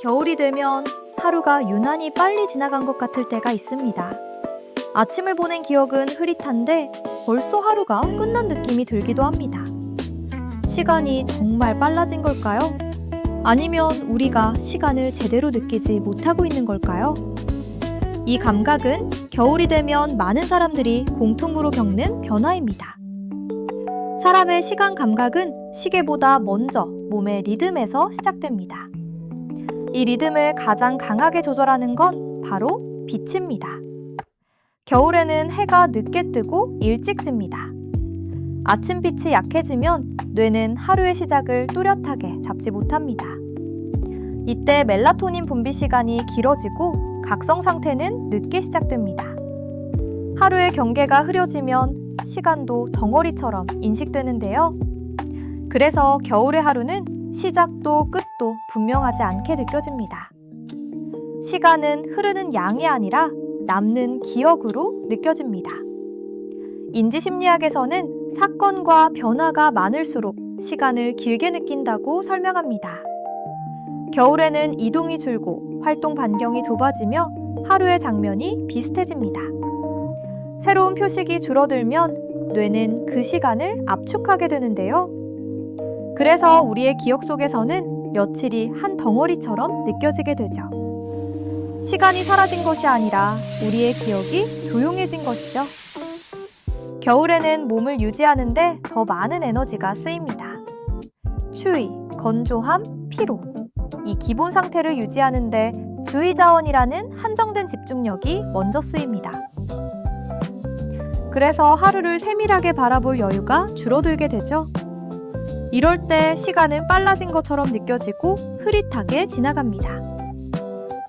겨울이 되면 하루가 유난히 빨리 지나간 것 같을 때가 있습니다. 아침을 보낸 기억은 흐릿한데 벌써 하루가 끝난 느낌이 들기도 합니다. 시간이 정말 빨라진 걸까요? 아니면 우리가 시간을 제대로 느끼지 못하고 있는 걸까요? 이 감각은 겨울이 되면 많은 사람들이 공통으로 겪는 변화입니다. 사람의 시간 감각은 시계보다 먼저 몸의 리듬에서 시작됩니다. 이 리듬을 가장 강하게 조절하는 건 바로 빛입니다. 겨울에는 해가 늦게 뜨고 일찍 집니다. 아침빛이 약해지면 뇌는 하루의 시작을 또렷하게 잡지 못합니다. 이때 멜라토닌 분비 시간이 길어지고 각성 상태는 늦게 시작됩니다. 하루의 경계가 흐려지면 시간도 덩어리처럼 인식되는데요. 그래서 겨울의 하루는 시작도 끝도 분명하지 않게 느껴집니다. 시간은 흐르는 양이 아니라 남는 기억으로 느껴집니다. 인지심리학에서는 사건과 변화가 많을수록 시간을 길게 느낀다고 설명합니다. 겨울에는 이동이 줄고 활동 반경이 좁아지며 하루의 장면이 비슷해집니다. 새로운 표식이 줄어들면 뇌는 그 시간을 압축하게 되는데요. 그래서 우리의 기억 속에서는 며칠이 한 덩어리처럼 느껴지게 되죠. 시간이 사라진 것이 아니라 우리의 기억이 조용해진 것이죠. 겨울에는 몸을 유지하는데 더 많은 에너지가 쓰입니다. 추위, 건조함, 피로. 이 기본 상태를 유지하는데 주의 자원이라는 한정된 집중력이 먼저 쓰입니다. 그래서 하루를 세밀하게 바라볼 여유가 줄어들게 되죠. 이럴 때 시간은 빨라진 것처럼 느껴지고 흐릿하게 지나갑니다.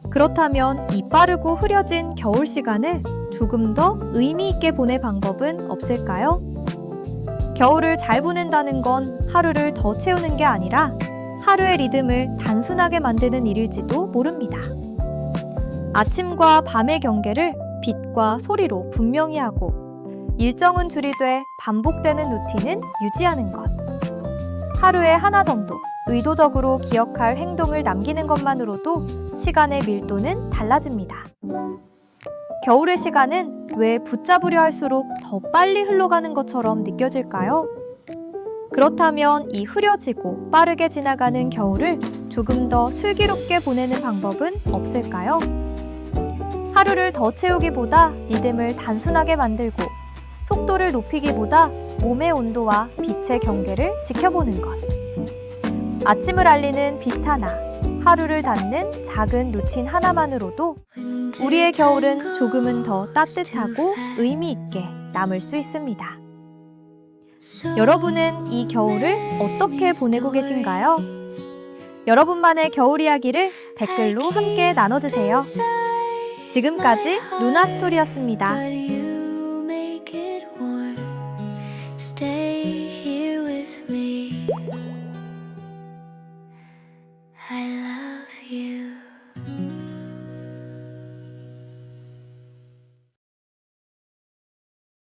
그렇다면 이 빠르고 흐려진 겨울 시간을 조금 더 의미 있게 보낼 방법은 없을까요? 겨울을 잘 보낸다는 건 하루를 더 채우는 게 아니라 하루의 리듬을 단순하게 만드는 일일지도 모릅니다. 아침과 밤의 경계를 빛과 소리로 분명히 하고 일정은 줄이되 반복되는 루틴은 유지하는 것. 하루에 하나 정도 의도적으로 기억할 행동을 남기는 것만으로도 시간의 밀도는 달라집니다. 겨울의 시간은 왜 붙잡으려 할수록 더 빨리 흘러가는 것처럼 느껴질까요? 그렇다면 이 흐려지고 빠르게 지나가는 겨울을 조금 더 슬기롭게 보내는 방법은 없을까요? 하루를 더 채우기보다 리듬을 단순하게 만들고 속도를 높이기보다 몸의 온도와 빛의 경계를 지켜보는 것. 아침을 알리는 빛 하나, 하루를 닫는 작은 루틴 하나만으로도 우리의 겨울은 조금은 더 따뜻하고 의미 있게 남을 수 있습니다. 여러분은 이 겨울을 어떻게 보내고 계신가요? 여러분만의 겨울 이야기를 댓글로 함께 나눠주세요. 지금까지 루나스토리였습니다. Stay here with me.